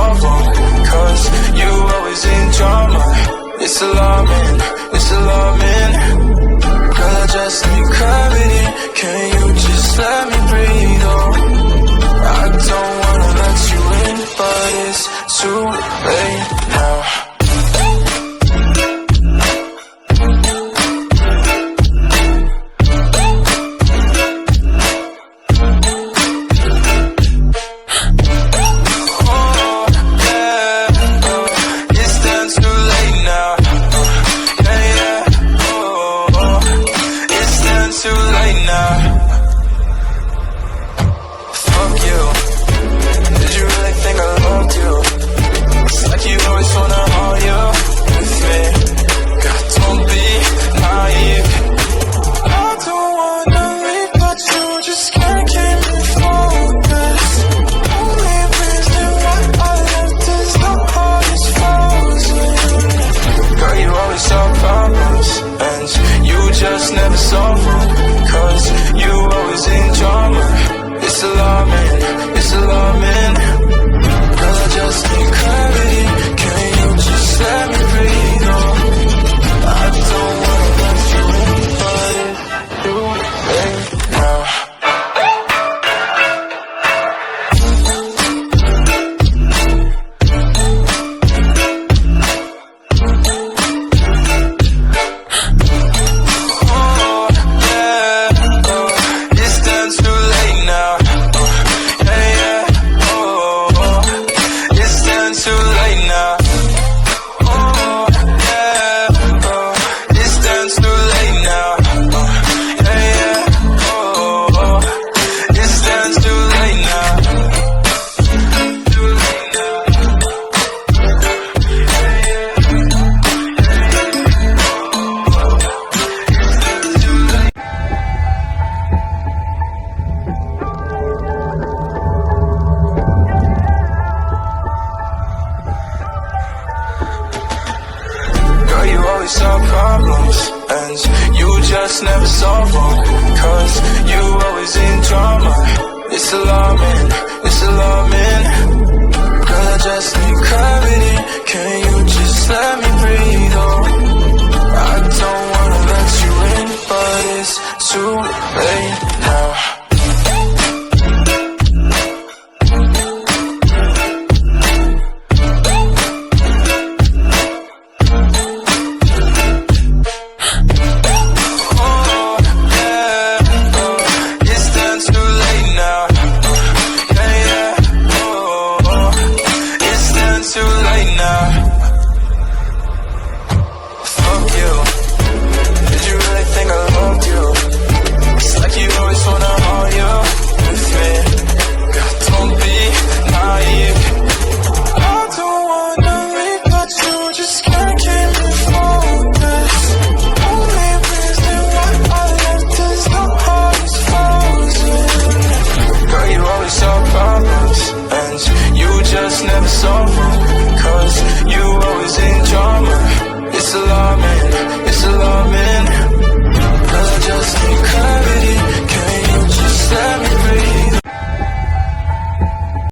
solve them, cause you always in drama. It's alarming, it's alarming. Girl, I just need clarity. Can you just let me breathe? Oh, I don't wanna let you in, but it's too late now. Just never solve them, cause you always in drama. It's alarming, it's alarming. Girl, I just need clarity. Can you just let me breathe? Oh, I don't wanna let you in, but it's too late now. Solve problems, and you just never solve them, cause you always in drama. It's alarming, it's alarming. Girl, I just need clarity. Can you just let me breathe? Oh, I don't wanna let you in, but it's too late now. Too